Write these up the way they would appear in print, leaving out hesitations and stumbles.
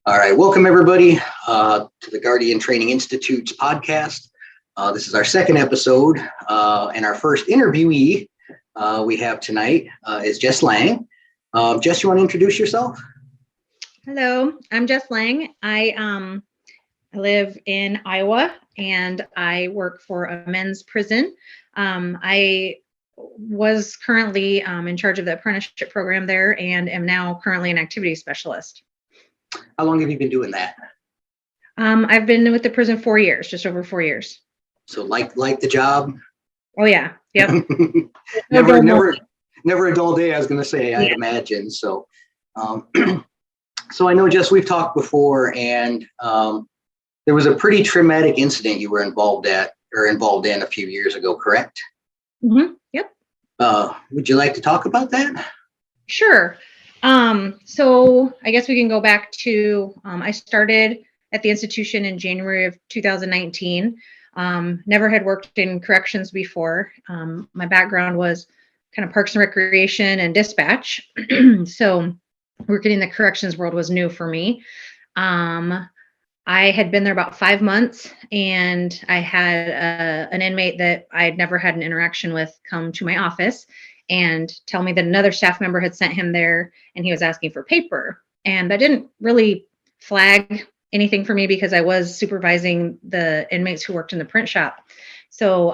All right, welcome everybody to the Guardian Training Institute's podcast. This is our second episode, and our first interviewee we have tonight is Jess Lang. Jess, you want to introduce yourself? Hello, I'm Jess Lang. I live in Iowa and I work for a men's prison. I was currently in charge of the apprenticeship program there and am now currently an activity specialist. How long have you been doing that? I've been with the prison 4 years, just over 4 years. So like the job? Oh yeah, yep. never a dull day, I was going to say, I'd imagine. So, so I know, Jess, we've talked before, and there was a pretty traumatic incident you were involved in a few years ago, correct? Mm-hmm. Yep. Would you like to talk about that? Sure. So I guess we can go back to, I started at the institution in January of 2019. Never had worked in corrections before. My background was kind of parks and recreation and dispatch. So working in the corrections world was new for me. I had been there about 5 months, and I had an inmate that I had never had an interaction with come to my office and tell me that another staff member had sent him there and he was asking for paper. And that didn't really flag anything for me because I was supervising the inmates who worked in the print shop. So,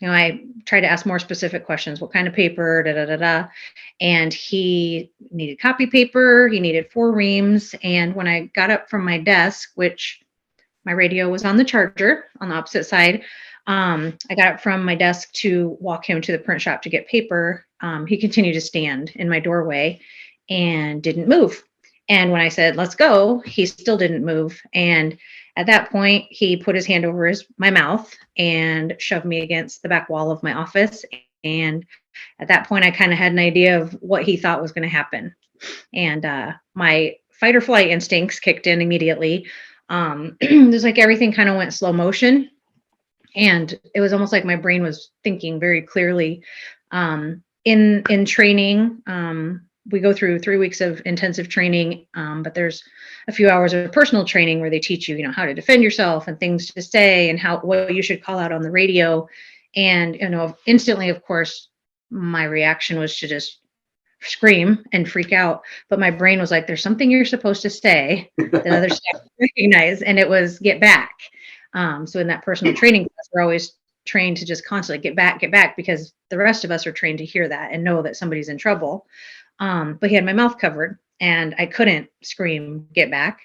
I tried to ask more specific questions. What kind of paper, And he needed copy paper. He needed 4 reams. And when I got up from my desk, which my radio was on the charger on the opposite side, I got up from my desk to walk him to the print shop to get paper. He continued to stand in my doorway and didn't move. And when I said, let's go, he still didn't move. And at that point, he put his hand over my mouth and shoved me against the back wall of my office. And at that point, I kind of had an idea of what he thought was going to happen. And my fight or flight instincts kicked in immediately. It was like everything kind of went slow motion. And it was almost like my brain was thinking very clearly. In training, we go through 3 weeks of intensive training, but there's a few hours of personal training where they teach you, how to defend yourself and things to say and what you should call out on the radio. And, instantly, of course, my reaction was to just scream and freak out. But my brain was like, there's something you're supposed to say that other staff recognize, and it was get back. So in that personal training class, we're always trained to just constantly get back, because the rest of us are trained to hear that and know that somebody's in trouble. But he had my mouth covered and I couldn't scream, get back.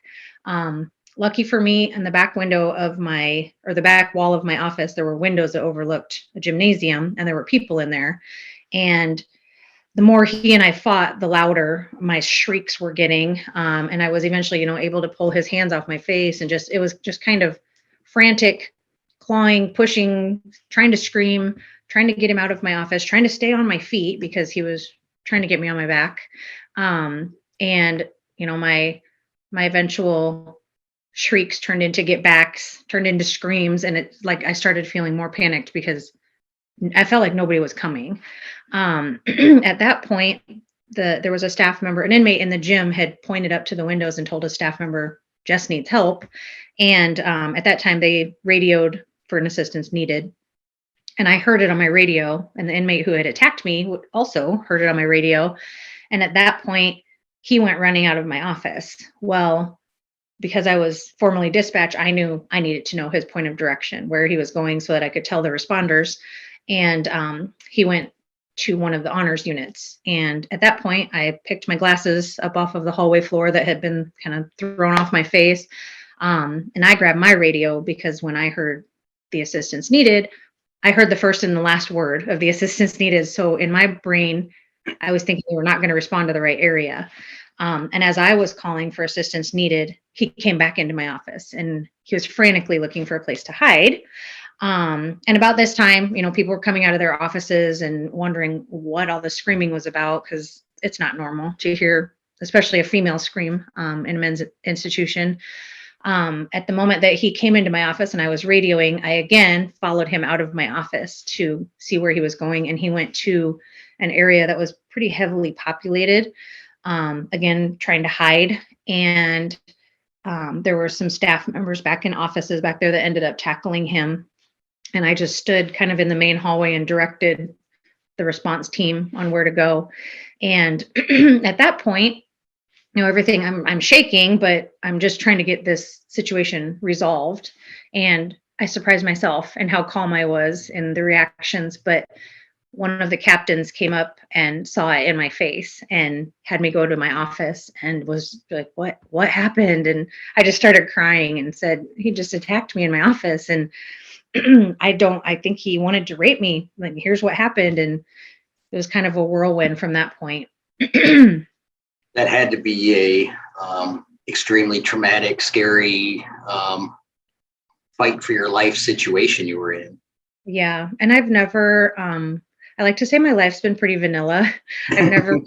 Lucky for me, in the back window of the back wall of my office, there were windows that overlooked a gymnasium and there were people in there. And the more he and I fought, the louder my shrieks were getting. And I was eventually, able to pull his hands off my face, and it was just kind of frantic, clawing, pushing, trying to scream, trying to get him out of my office, trying to stay on my feet because he was trying to get me on my back. And my eventual shrieks turned into get backs, turned into screams. And it's like I started feeling more panicked because I felt like nobody was coming. At that point, there was a staff member, an inmate in the gym had pointed up to the windows and told a staff member, Jess needs help. And at that time, they radioed for an assistance needed. And I heard it on my radio, and the inmate who had attacked me also heard it on my radio. And at that point, he went running out of my office. Well, because I was formerly dispatch, I knew I needed to know his point of direction, where he was going, so that I could tell the responders. And he went to one of the honors units. And at that point, I picked my glasses up off of the hallway floor that had been kind of thrown off my face. And I grabbed my radio, because when I heard the assistance needed, I heard the first and the last word of the assistance needed. So in my brain, I was thinking they were not going to respond to the right area. And as I was calling for assistance needed, he came back into my office and he was frantically looking for a place to hide. And about this time, people were coming out of their offices and wondering what all the screaming was about, because it's not normal to hear, especially a female scream in a men's institution. At the moment that he came into my office and I was radioing, I again followed him out of my office to see where he was going. And he went to an area that was pretty heavily populated, again, trying to hide. And there were some staff members back in offices back there that ended up tackling him. And I just stood kind of in the main hallway and directed the response team on where to go. And at that point, everything I'm shaking, but I'm just trying to get this situation resolved. And I surprised myself and how calm I was in the reactions. But one of the captains came up and saw it in my face and had me go to my office and was like, what happened? And I just started crying and said, he just attacked me in my office. And I think he wanted to rape me. Like, here's what happened. And it was kind of a whirlwind from that point. That had to be a extremely traumatic, scary fight for your life situation you were in. Yeah. And I've never, I like to say my life's been pretty vanilla. I've never been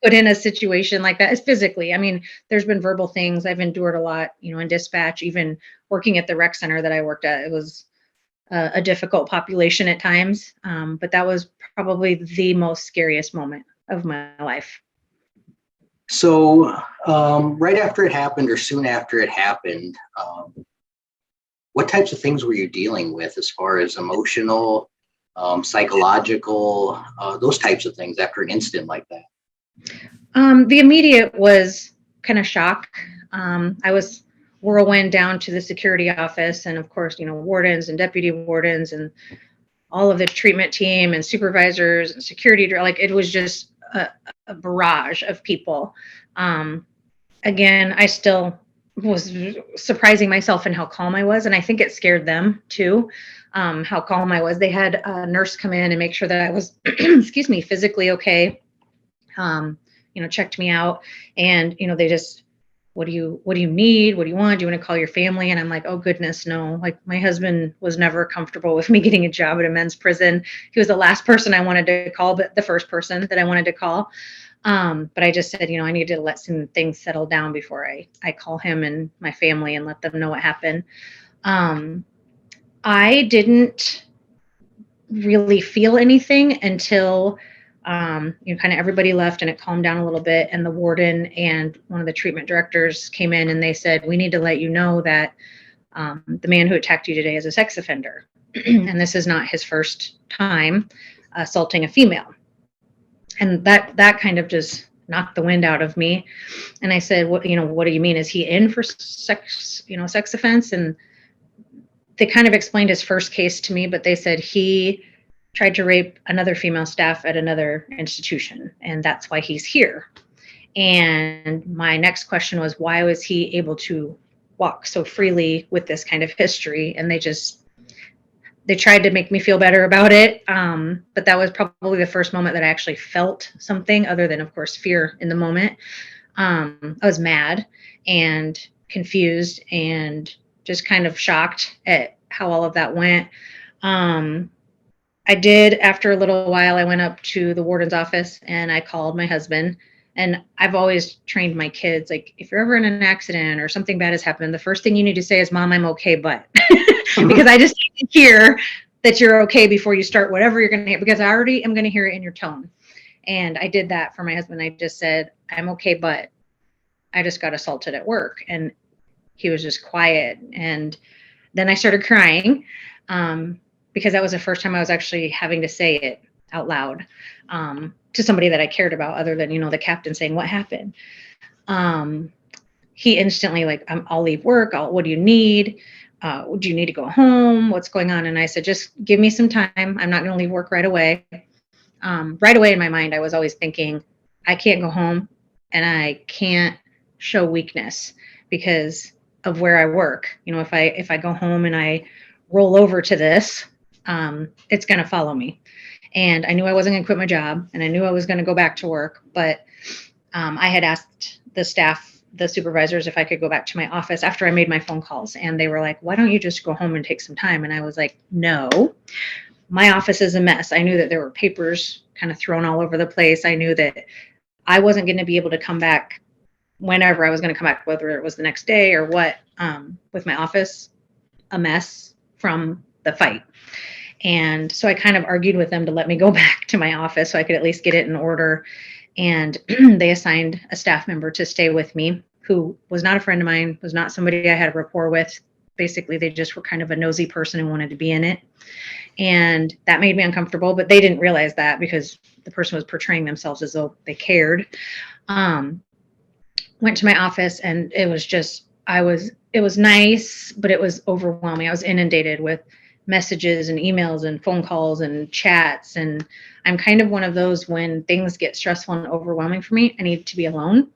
put in a situation like that. It's physically. I mean, there's been verbal things. I've endured a lot, in dispatch, even working at the rec center that I worked at. It was a difficult population at times. But that was probably the most scariest moment of my life. So right after it happened or soon after it happened, what types of things were you dealing with as far as emotional, psychological, those types of things after an incident like that? The immediate was kind of shock. I was whirlwind down to the security office, and of course, wardens and deputy wardens and all of the treatment team and supervisors and security. Like, it was just a barrage of people. Again, I still was surprising myself in how calm I was, and I think it scared them too. How calm I was. They had a nurse come in and make sure that I was, excuse me, physically okay. Checked me out, and they just, what do you need? What do you want? Do you want to call your family? And I'm like, oh goodness, no. Like, my husband was never comfortable with me getting a job at a men's prison. He was the last person I wanted to call, but the first person that I wanted to call. But I just said, I need to let some things settle down before I call him and my family and let them know what happened. I didn't really feel anything until kind of everybody left and it calmed down a little bit, and the warden and one of the treatment directors came in and they said, we need to let you know that the man who attacked you today is a sex offender. And this is not his first time assaulting a female. And that kind of just knocked the wind out of me. And I said, what do you mean? Is he in for sex offense? And they kind of explained his first case to me, but they said he tried to rape another female staff at another institution, and that's why he's here. And my next question was, why was he able to walk so freely with this kind of history? And they tried to make me feel better about it. But that was probably the first moment that I actually felt something other than, of course, fear in the moment. I was mad and confused and just kind of shocked at how all of that went. I did, after a little while, I went up to the warden's office and I called my husband. And I've always trained my kids, like, if you're ever in an accident or something bad has happened, the first thing you need to say is, Mom, I'm okay, but because I just need to hear that you're okay before you start whatever you're going to hear, because I already am going to hear it in your tone. And I did that for my husband. I just said, I'm okay, but I just got assaulted at work. And he was just quiet. And then I started crying because that was the first time I was actually having to say it out loud to somebody that I cared about, other than, the captain saying, what happened? He instantly, like, I'll leave work. What do you need? Do you need to go home? What's going on? And I said, just give me some time. I'm not going to leave work right away. Right away in my mind, I was always thinking, I can't go home and I can't show weakness because of where I work. If I go home and I roll over to this, it's going to follow me. And I knew I wasn't going to quit my job, and I knew I was going to go back to work. But I had asked the staff, the supervisors, if I could go back to my office after I made my phone calls. And they were like, why don't you just go home and take some time? And I was like, no, my office is a mess. I knew that there were papers kind of thrown all over the place. I knew that I wasn't going to be able to come back whenever I was going to come back, whether it was the next day or what, with my office a mess from the fight. And so I kind of argued with them to let me go back to my office so I could at least get it in order. And they assigned a staff member to stay with me, who was not a friend of mine, was not somebody I had a rapport with. Basically, they just were kind of a nosy person and wanted to be in it. And that made me uncomfortable, but they didn't realize that because the person was portraying themselves as though they cared. Went to my office and it was just, it was nice, but it was overwhelming. I was inundated with messages and emails and phone calls and chats. And I'm kind of one of those, when things get stressful and overwhelming for me, I need to be alone.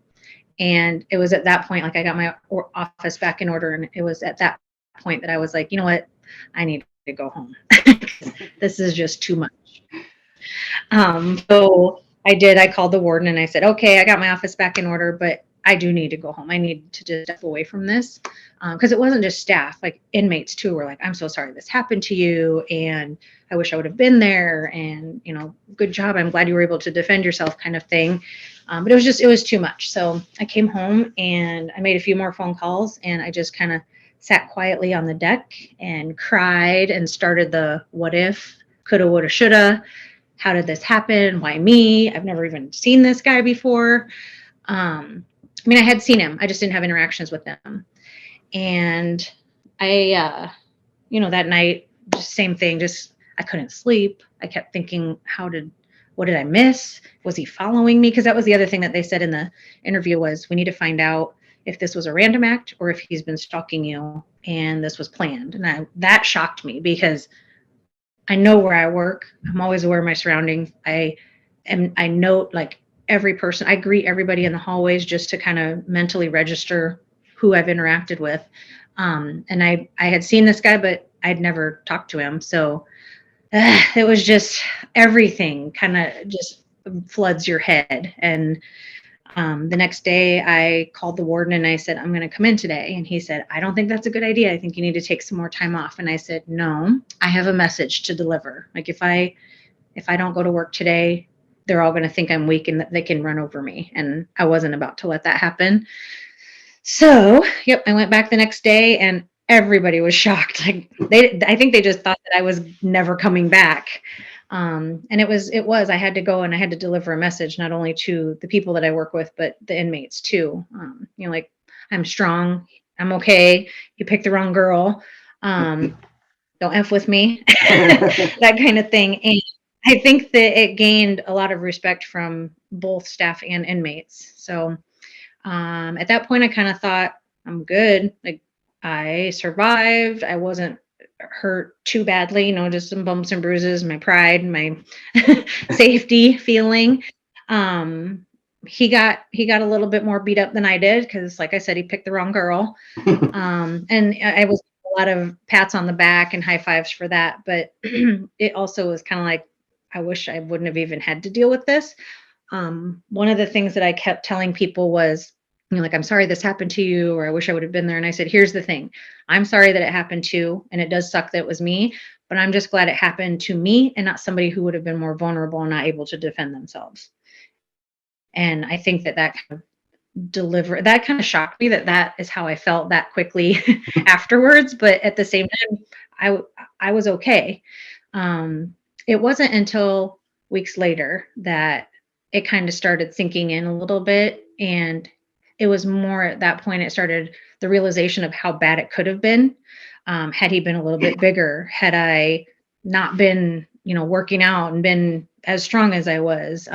And it was at that point, like I got my office back in order. And it was at that point that I was like, you know what? I need to go home. This is just too much. So I called the warden and I said, okay, I got my office back in order, but I do need to go home. I need to just step away from this. Because it wasn't just staff, like inmates too were like, I'm so sorry this happened to you. And I wish I would have been there. And, you know, good job. I'm glad you were able to defend yourself, kind of thing. But it was too much. So I came home and I made a few more phone calls and I just kind of sat quietly on the deck and cried and started the what if, coulda, woulda, shoulda. How did this happen? Why me? I've never even seen this guy before. I mean, I had seen him. I just didn't have interactions with them. And I, that night, just same thing. Just I couldn't sleep. I kept thinking, what did I miss? Was he following me? Because that was the other thing that they said in the interview was, we need to find out if this was a random act or if he's been stalking you and this was planned. And that shocked me because I know where I work. I'm always aware of my surroundings. I note like every person. I greet everybody in the hallways just to kind of mentally register who I've interacted with. And I had seen this guy, but I'd never talked to him. So it was just everything kind of just floods your head. And the next day I called the warden and I said, I'm going to come in today. And he said, I don't think that's a good idea. I think you need to take some more time off. And I said, no, I have a message to deliver. Like if I don't go to work today, they're all going to think I'm weak and that they can run over me. And I wasn't about to let that happen. So, yep, I went back the next day and everybody was shocked. Like I think they just thought that I was never coming back. And it was, I had to go and I had to deliver a message, not only to the people that I work with, but the inmates too. Like I'm strong. I'm okay. You picked the wrong girl. Don't F with me, that kind of thing. And I think that it gained a lot of respect from both staff and inmates. So at that point, I kind of thought, I'm good. Like I survived. I wasn't hurt too badly, just some bumps and bruises, my pride, my safety feeling. He got a little bit more beat up than I did because, like I said, he picked the wrong girl. And I was a lot of pats on the back and high fives for that. But it also was kind of like, I wish I wouldn't have even had to deal with this. One of the things that I kept telling people was, like, I'm sorry this happened to you, or I wish I would have been there. And I said, here's the thing. I'm sorry that it happened to, and it does suck that it was me, but I'm just glad it happened to me and not somebody who would have been more vulnerable and not able to defend themselves. And I think that kind of shocked me that is how I felt that quickly afterwards. But at the same time, I was okay. It wasn't until weeks later that it kind of started sinking in a little bit. And it was more at that point, it started the realization of how bad it could have been. Had he been a little bit bigger, had I not been, working out and been as strong as I was,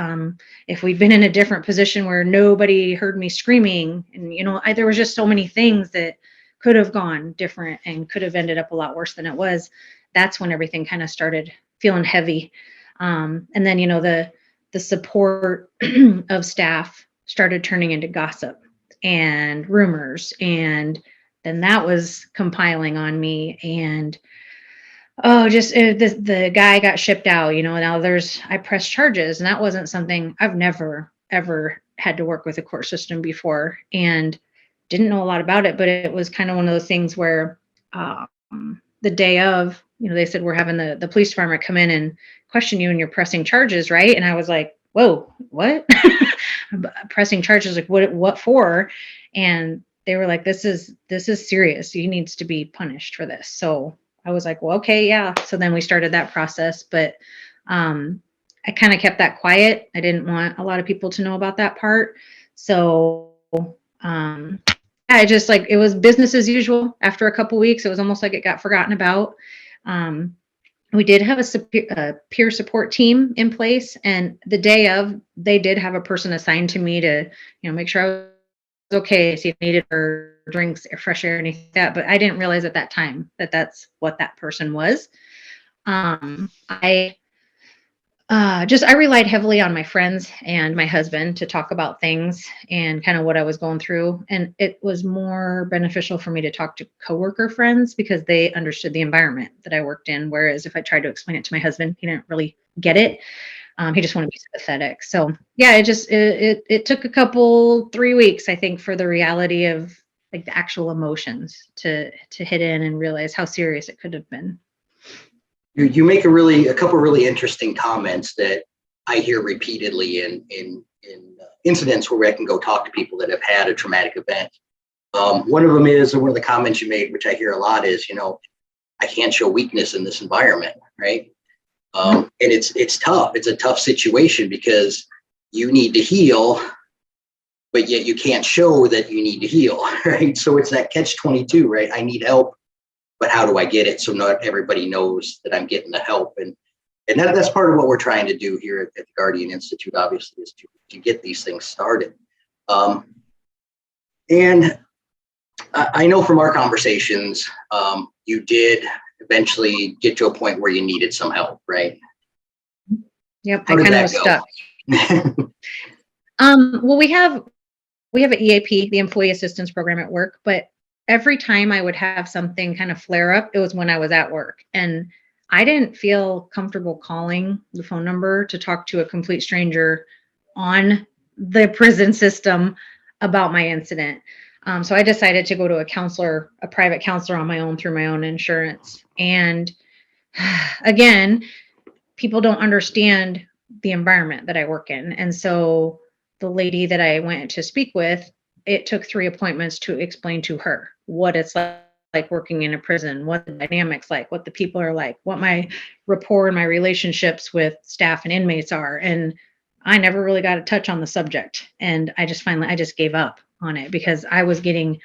if we'd been in a different position where nobody heard me screaming and, there was just so many things that could have gone different and could have ended up a lot worse than it was. That's when everything kind of started feeling heavy. And then, the support of staff started turning into gossip and rumors. And then that was compiling on me. And the guy got shipped out, now I pressed charges, and that wasn't something I've never, ever had to work with a court system before and didn't know a lot about it, but it was kind of one of those things where the day of, they said, we're having the police department come in and question you and you're pressing charges, right? And I was like, whoa, what? Pressing charges, like what for? And they were like, this is serious. He needs to be punished for this. So I was like, well, okay, yeah. So then we started that process, but I kind of kept that quiet. I didn't want a lot of people to know about that part. So I just like, it was business as usual. After a couple weeks, it was almost like it got forgotten about. Um, we did have a peer support team in place, and the day of, they did have a person assigned to me to, make sure I was okay, see if I needed or drinks or fresh air, anything like that. But I didn't realize at that time that that's what that person was. I relied heavily on my friends and my husband to talk about things and kind of what I was going through. And it was more beneficial for me to talk to coworker friends because they understood the environment that I worked in. Whereas if I tried to explain it to my husband, he didn't really get it. He just wanted to be sympathetic. So yeah, it took 3 weeks, I think, for the reality of like the actual emotions to hit in and realize how serious it could have been. You make a couple really interesting comments that I hear repeatedly in incidents where I can go talk to people that have had a traumatic event. One of them is, one of the comments you made, which I hear a lot, is, I can't show weakness in this environment, right? And it's tough. It's a tough situation because you need to heal, but yet you can't show that you need to heal, right? So it's that catch-22, right? I need help, but how do I get it so not everybody knows that I'm getting the help? And that's part of what we're trying to do here at the Guardian Institute, obviously, is to get these things started. And I know from our conversations, you did eventually get to a point where you needed some help, right? Yep, I kind of was stuck. Well, we have an EAP, the Employee Assistance Program at work, but every time I would have something kind of flare up, it was when I was at work. And I didn't feel comfortable calling the phone number to talk to a complete stranger on the prison system about my incident. So I decided to go to a private counselor on my own through my own insurance. And again, people don't understand the environment that I work in. And so the lady that I went to speak with, it took 3 appointments to explain to her what it's like working in a prison, what the dynamics like, what the people are like, what my rapport and my relationships with staff and inmates are. And I never really got a touch on the subject. And I just gave up on it because I was feeling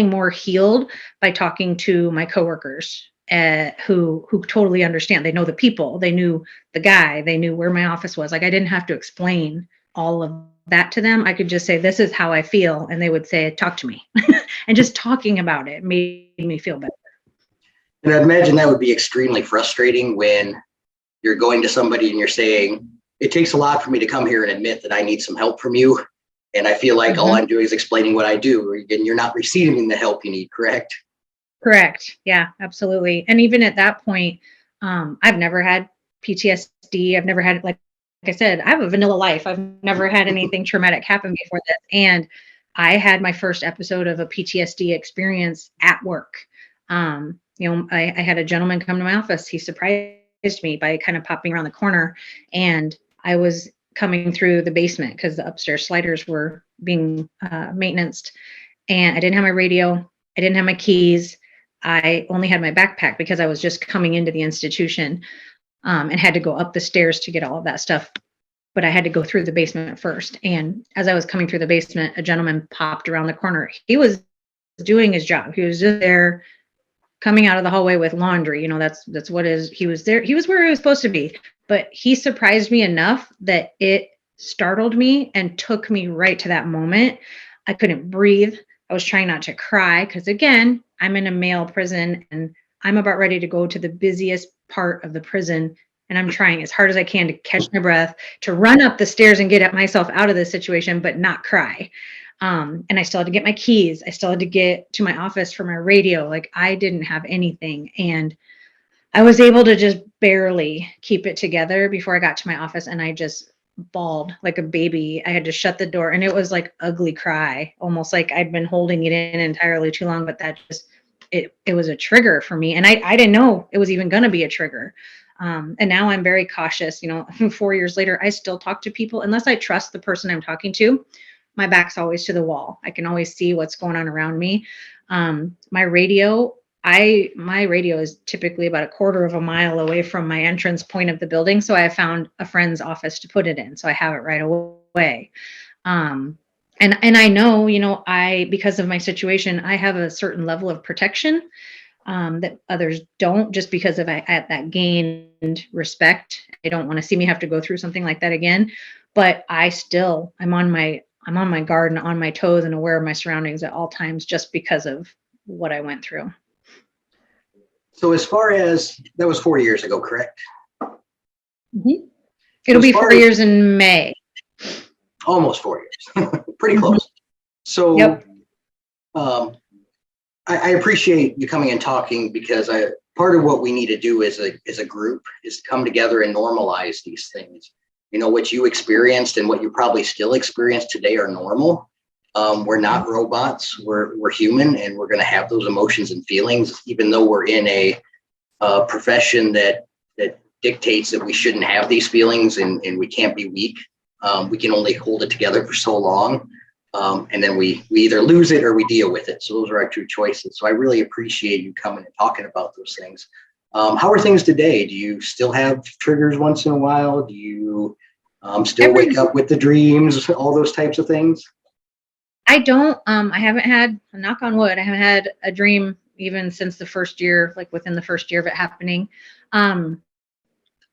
more healed by talking to my coworkers who totally understand. They know the people, they knew the guy, they knew where my office was. Like I didn't have to explain all of that to them. I could just say, this is how I feel. And they would say, talk to me. And just talking about it made me feel better. And I'd imagine that would be extremely frustrating when you're going to somebody and you're saying, it takes a lot for me to come here and admit that I need some help from you. And I feel like all I'm doing is explaining what I do, and you're not receiving the help you need, correct? Correct. Yeah, absolutely. And even at that point, I've never had PTSD. I've never had, like I said, I have a vanilla life. I've never had anything traumatic happen before this. And I had my first episode of a PTSD experience at work. I had a gentleman come to my office. He surprised me by kind of popping around the corner, and I was coming through the basement because the upstairs sliders were being maintenanced, and I didn't have my radio. I didn't have my keys. I only had my backpack because I was just coming into the institution and had to go up the stairs to get all of that stuff. But I had to go through the basement first. And as I was coming through the basement, a gentleman popped around the corner. He was doing his job. He was just there coming out of the hallway with laundry. That's what is, he was there. He was where he was supposed to be. But he surprised me enough that it startled me and took me right to that moment. I couldn't breathe. I was trying not to cry because, again, I'm in a male prison and I'm about ready to go to the busiest part of the prison. And I'm trying as hard as I can to catch my breath, to run up the stairs and get myself out of this situation, but not cry. And I still had to get my keys. I still had to get to my office for my radio. Like I didn't have anything. And I was able to just barely keep it together before I got to my office, and I just bawled like a baby. I had to shut the door, and it was like ugly cry, almost like I'd been holding it in entirely too long, but that just, it was a trigger for me. And I didn't know it was even going to be a trigger. And now I'm very cautious. 4 years later, I still talk to people unless I trust the person I'm talking to. My back's always to the wall. I can always see what's going on around me. My radio is typically about a quarter of a mile away from my entrance point of the building. So I found a friend's office to put it in. So I have it right away. And I know, because of my situation, I have a certain level of protection that others don't, just because of at that gained respect. They don't want to see me have to go through something like that again. But I'm on my guard and on my toes and aware of my surroundings at all times, just because of what I went through. So as far as that was 4 years ago, correct? Mm-hmm. So It'll as be far 4 as years in May. almost 4 years, pretty Mm-hmm. close. So Yep. I appreciate you coming and talking, because part of what we need to do as a group is to come together and normalize these things. What you experienced and what you probably still experience today are normal. We're not robots. We're human, and we're going to have those emotions and feelings, even though we're in a profession that dictates that we shouldn't have these feelings, and we can't be weak. We can only hold it together for so long. And then we either lose it or we deal with it. So those are our two choices. So I really appreciate you coming and talking about those things. How are things today? Do you still have triggers once in a while? Do you still wake up with the dreams, all those types of things? I don't. I haven't had, knock on wood, I haven't had a dream even since the first year, like within the first year of it happening.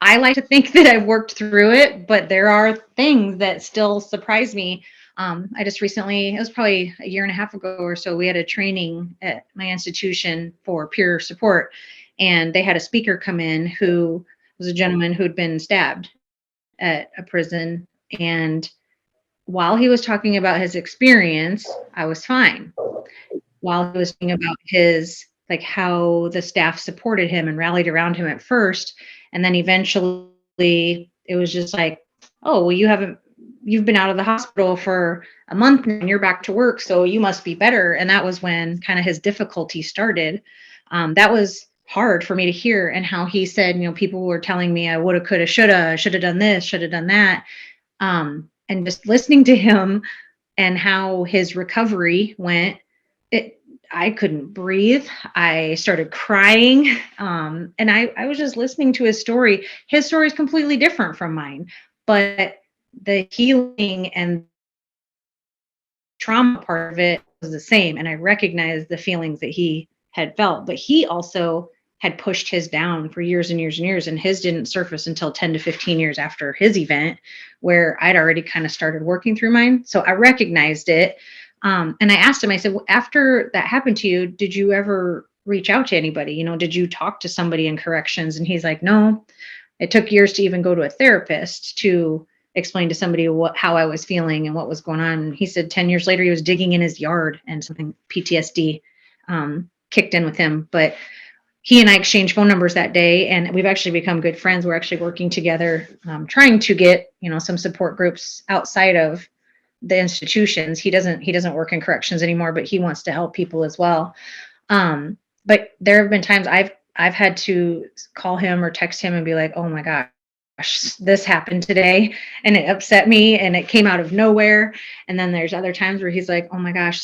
I like to think that I've worked through it, but there are things that still surprise me. I just recently, it was probably a year and a half ago or so, we had a training at my institution for peer support, and they had a speaker come in who was a gentleman who'd been stabbed at a prison. And while he was talking about his experience, I was fine. While he was talking about his, like, how the staff supported him and rallied around him at first, and then eventually it was just like, oh, well, you've been out of the hospital for a month and you're back to work, so you must be better. And that was when kind of his difficulty started. That was hard for me to hear. And how he said, people were telling me I woulda, coulda, should have done this, should have done that. And just listening to him and how his recovery went, I couldn't breathe. I started crying. And I was just listening to his story. His story is completely different from mine, but the healing and trauma part of it was the same. And I recognized the feelings that he had felt, but he also had pushed his down for years and years and years. And his didn't surface until 10 to 15 years after his event, where I'd already kind of started working through mine. So I recognized it. And I asked him, I said, well, after that happened to you, did you ever reach out to anybody? Did you talk to somebody in corrections? And he's like, no, it took years to even go to a therapist to explain to somebody how I was feeling and what was going on. And he said 10 years later, he was digging in his yard and something PTSD kicked in with him. But he and I exchanged phone numbers that day, and we've actually become good friends. We're actually working together, trying to get, some support groups outside of the institutions. He doesn't work in corrections anymore, but he wants to help people as well. But there have been times I've had to call him or text him and be like, oh my gosh, this happened today, and it upset me, and it came out of nowhere. And then there's other times where he's like, oh my gosh,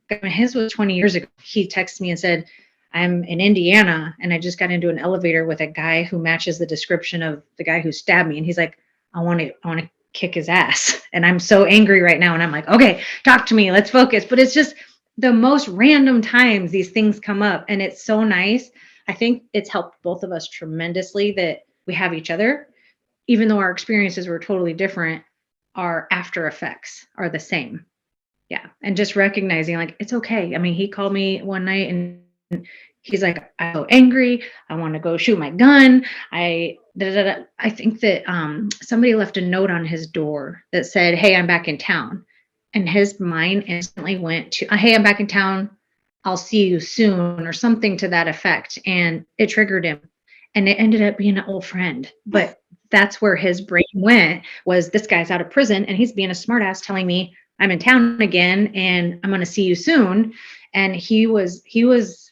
his was 20 years ago. He texted me and said, I'm in Indiana and I just got into an elevator with a guy who matches the description of the guy who stabbed me. And he's like, I want to kick his ass. And I'm so angry right now. And I'm like, okay, talk to me. Let's focus. But it's just the most random times these things come up. And it's so nice. I think it's helped both of us tremendously that we have each other. Even though our experiences were totally different, our after effects are the same. Yeah. And just recognizing, like, it's okay. I mean, he called me one night and he's like, I'm so angry. I want to go shoot my gun. I think that somebody left a note on his door that said, hey, I'm back in town. And his mind instantly went to, hey, I'm back in town. I'll see you soon, or something to that effect. And it triggered him. And it ended up being an old friend. But that's where his brain went, was this guy's out of prison and he's being a smartass telling me I'm in town again and I'm going to see you soon. And he was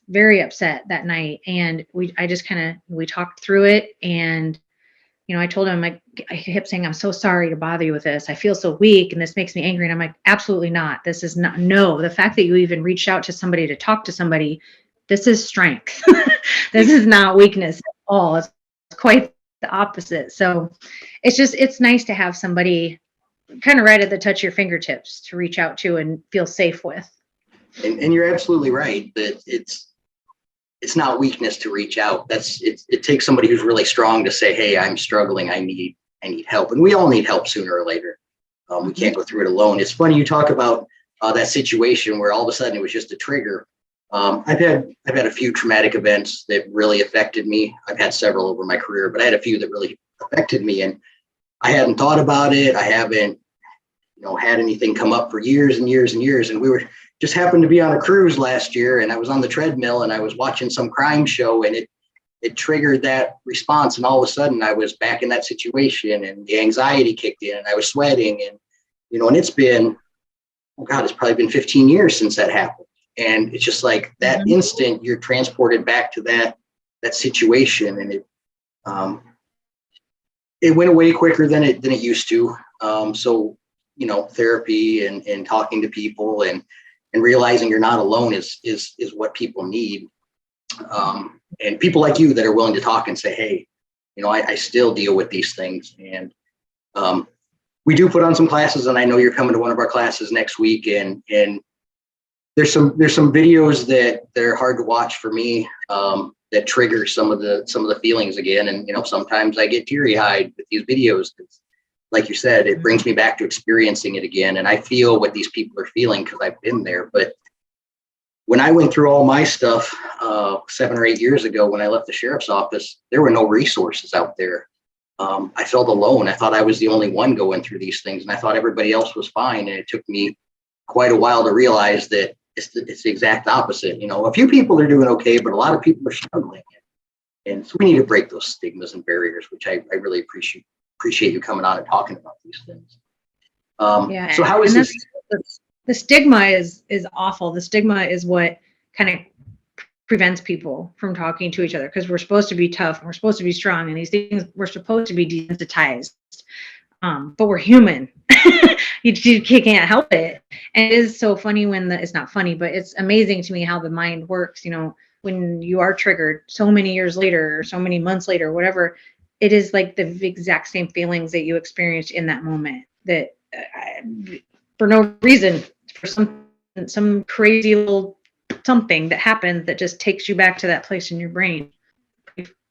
very upset that night. And we talked through it. And, I told him, I kept saying, I'm so sorry to bother you with this. I feel so weak and this makes me angry. And I'm like, absolutely not. This is not, no, the fact that you even reached out to somebody to talk to somebody, this is strength. This is not weakness at all. It's quite the opposite. So it's nice to have somebody kind of right at the touch of your fingertips to reach out to and feel safe with. And you're absolutely right that it's not weakness to reach out. It takes somebody who's really strong to say, hey, I'm struggling. I need help. And we all need help sooner or later. We can't go through it alone. It's funny you talk about that situation where all of a sudden it was just a trigger. I've had a few traumatic events that really affected me. I've had several over my career, but I had a few that really affected me, and I hadn't thought about it. I haven't, had anything come up for years and years and years. And we were just happened to be on a cruise last year, and I was on the treadmill and I was watching some crime show, and it triggered that response. And all of a sudden I was back in that situation, and the anxiety kicked in, and I was sweating, and, and it's been, oh God, it's probably been 15 years since that happened. And it's just like that instant you're transported back to that situation. And it went away quicker than it used to. So, therapy and talking to people and realizing you're not alone is what people need. And people like you that are willing to talk and say, hey, I still deal with these things. And we do put on some classes, and I know you're coming to one of our classes next week. And there's some videos that are hard to watch for me, that trigger some of the feelings again. And, sometimes I get teary eyed with these videos. Like you said, it brings me back to experiencing it again. And I feel what these people are feeling because I've been there. But when I went through all my stuff 7 or 8 years ago, when I left the sheriff's office, there were no resources out there. I felt alone. I thought I was the only one going through these things, and I thought everybody else was fine. And it took me quite a while to realize that it's the exact opposite. A few people are doing okay, but a lot of people are struggling. And so we need to break those stigmas and barriers, which I really appreciate you coming on and talking about these things. So how is this? The stigma is awful. The stigma is what kind of prevents people from talking to each other, because we're supposed to be tough and we're supposed to be strong, and these things, we're supposed to be desensitized. But we're human. You can't help it. And it is so funny it's not funny, but it's amazing to me how the mind works. When you are triggered so many years later, or so many months later, whatever, it is like the exact same feelings that you experienced in that moment, that for no reason, for some crazy little something that happened that just takes you back to that place in your brain.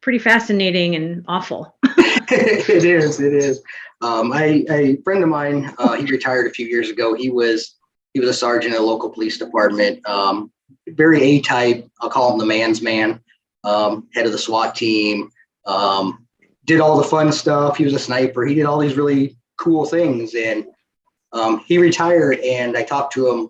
Pretty fascinating and awful. It is. A friend of mine, he retired a few years ago. He was a sergeant at a local police department. Very A-type. I'll call him the man's man. Head of the SWAT team. Did all the fun stuff. He was a sniper. He did all these really cool things. And he retired, and I talked to him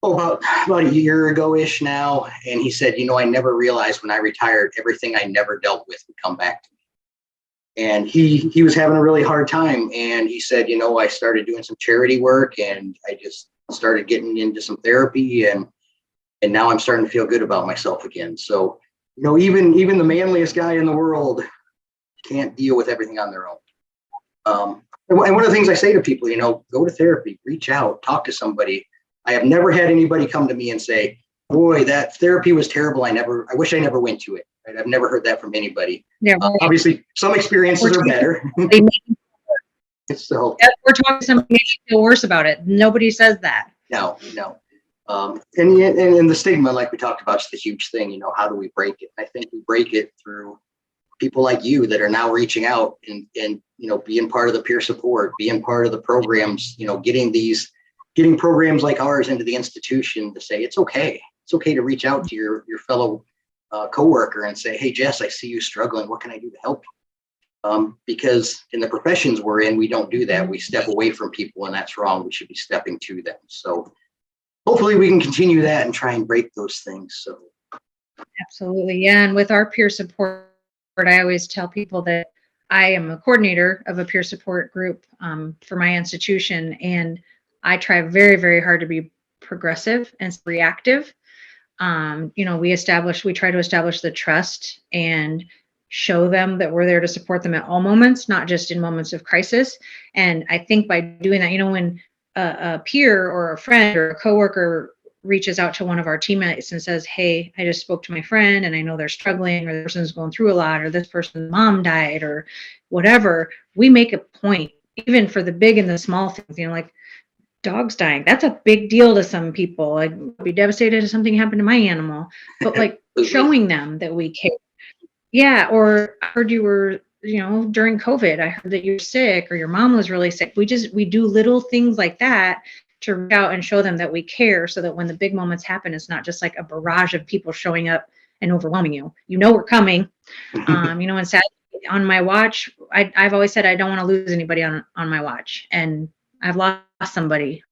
about a year ago-ish now. And he said, I never realized when I retired, everything I never dealt with would come back to me. And he was having a really hard time. And he said, I started doing some charity work, and I just started getting into some therapy, and now I'm starting to feel good about myself again. So, even the manliest guy in the world can't deal with everything on their own. And one of the things I say to people, go to therapy, reach out, talk to somebody. I have never had anybody come to me and say, boy, that therapy was terrible. I wish I never went to it. Right? I've never heard that from anybody. Yeah, obviously, some experiences are better. So we're talking to somebody makes you feel worse about it. Nobody says that. No. And the stigma, like we talked about, is the huge thing. How do we break it? I think we break it through people like you that are now reaching out and being part of the peer support, being part of the programs, getting programs like ours into the institution to say it's okay to reach out to your fellow coworker and say, hey, Jess, I see you struggling. What can I do to help you? Because in the professions we're in, we don't do that. We step away from people, and that's wrong. We should be stepping to them. So hopefully we can continue that and try and break those things. So absolutely. Yeah. And with our peer support, I always tell people that I am a coordinator of a peer support group for my institution. And I try very, very hard to be progressive and reactive. We try to establish the trust and show them that we're there to support them at all moments, not just in moments of crisis. And I think by doing that, when a peer or a friend or a coworker reaches out to one of our teammates and says, hey, I just spoke to my friend and I know they're struggling, or the person's going through a lot, or this person's mom died, or whatever, we make a point even for the big and the small things, like dogs dying. That's a big deal to some people. I'd be devastated if something happened to my animal, but like showing them that we care. Yeah. Or I heard you were, during COVID, I heard that you're sick or your mom was really sick. We do little things like that to reach out and show them that we care, so that when the big moments happen, it's not just like a barrage of people showing up and overwhelming you. We're coming. And sadly, on my watch, I've always said I don't want to lose anybody on my watch, and I've lost somebody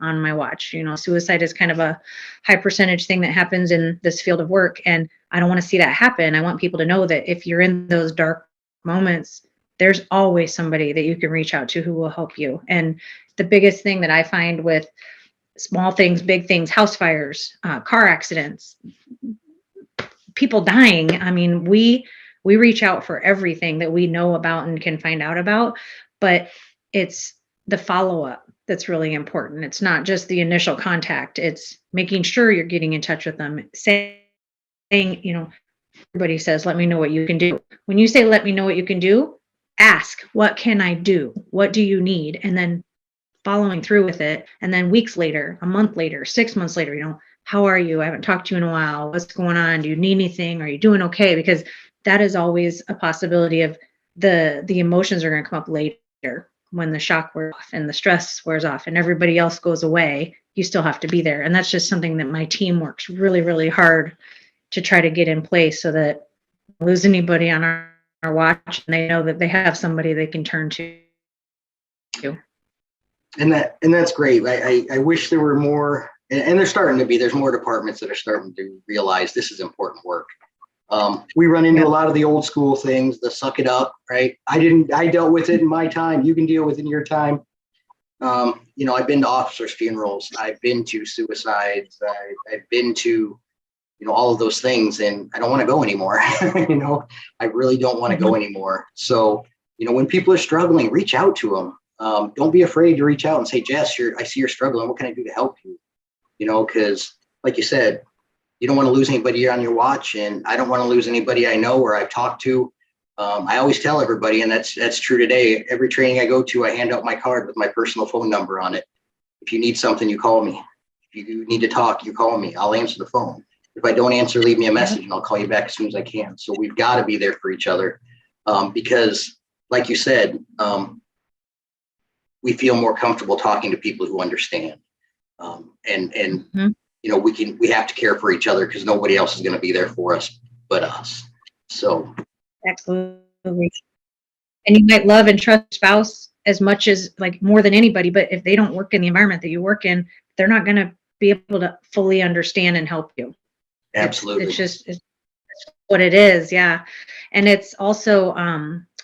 on my watch. Suicide is kind of a high percentage thing that happens in this field of work, and I don't want to see that happen. I want people to know that if you're in those dark moments, there's always somebody that you can reach out to who will help you. And the biggest thing that I find with small things, big things, house fires, car accidents, people dying, I mean, we reach out for everything that we know about and can find out about, but it's the follow-up that's really important. It's not just the initial contact. It's making sure you're getting in touch with them, saying, everybody says, let me know what you can do. When you say, let me know what you can do, ask, what can I do? What do you need? And then following through with it. And then weeks later, a month later, 6 months later, how are you? I haven't talked to you in a while. What's going on? Do you need anything? Are you doing okay? Because that is always a possibility of the emotions are going to come up later when the shock wears off and the stress wears off and everybody else goes away. You still have to be there. And that's just something that my team works really, really hard to try to get in place, so that we don't lose anybody on our watch, and they know that they have somebody they can turn to. And that's great. I wish there were more, and there's starting to be. There's more departments that are starting to realize this is important work. We run into a lot of the old school things, the suck it up, right? I dealt with it in my time. You can deal with it in your time. I've been to officers' funerals. I've been to suicides. I've been to, all of those things, and I don't want to go anymore. I really don't want to go anymore. So, when people are struggling, reach out to them. Don't be afraid to reach out and say, Jess, I see you're struggling. What can I do to help you? Because like you said, you don't want to lose anybody on your watch, and I don't want to lose anybody I know or I've talked to. I always tell everybody, and that's true today. Every training I go to, I hand out my card with my personal phone number on it. If you need something, you call me. If you need to talk, you call me. I'll answer the phone. If I don't answer, leave me a message and I'll call you back as soon as I can. So we've got to be there for each other, because like you said, we feel more comfortable talking to people who understand. We have to care for each other, because nobody else is going to be there for us but us. So absolutely. And you might love and trust your spouse as much as, like, more than anybody, but if they don't work in the environment that you work in, they're not going to be able to fully understand and help you. Absolutely. It's what it is. Yeah. And it's also,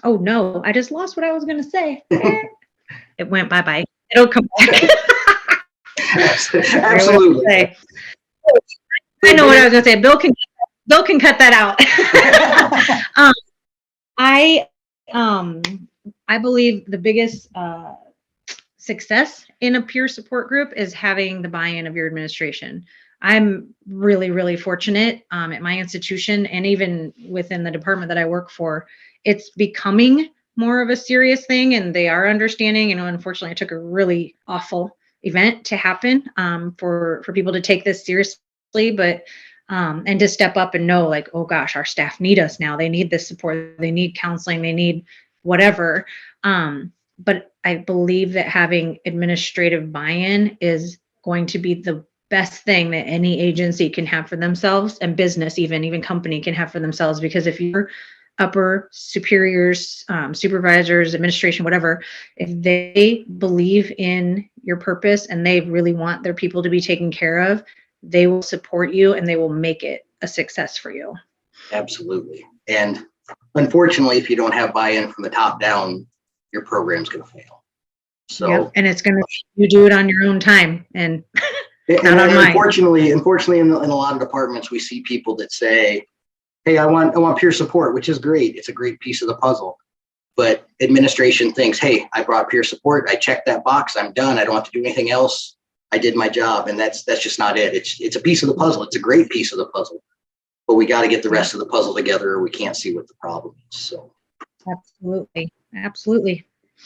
oh no, I just lost what I was going to say. It went bye-bye. It'll come back. Absolutely. I know what I was going to say. Bill can cut that out. I believe the biggest success in a peer support group is having the buy-in of your administration. I'm really, really fortunate at my institution, and even within the department that I work for, it's becoming more of a serious thing, and they are understanding. Unfortunately, it took a really awful event to happen for people to take this seriously, but and to step up and know, like, oh gosh, our staff need us now. They need this support. They need counseling. They need whatever. But I believe that having administrative buy-in is going to be the best thing that any agency can have for themselves, and business, even company, can have for themselves. Because if your upper superiors, supervisors, administration, whatever, if they believe in your purpose and they really want their people to be taken care of, they will support you and they will make it a success for you. Absolutely. And unfortunately, if you don't have buy-in from the top down, your program's going to fail. So, yep. And it's going to, you do it on your own time, and not on mine. Unfortunately, in a lot of departments, we see people that say, hey, I want peer support, which is great. It's a great piece of the puzzle. But administration thinks, hey, I brought peer support. I checked that box. I'm done. I don't have to do anything else. I did my job. And that's just not it. It's a piece of the puzzle. It's a great piece of the puzzle. But we got to get the rest of the puzzle together, or we can't see what the problem is. So absolutely.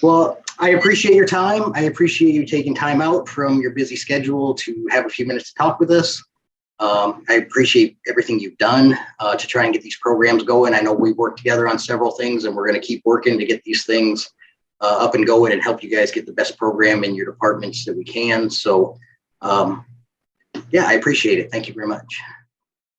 Well, I appreciate your time. I appreciate you taking time out from your busy schedule to have a few minutes to talk with us. I appreciate everything you've done to try and get these programs going. I know we've worked together on several things, and we're going to keep working to get these things up and going and help you guys get the best program in your departments that we can. So, yeah, I appreciate it. Thank you very much.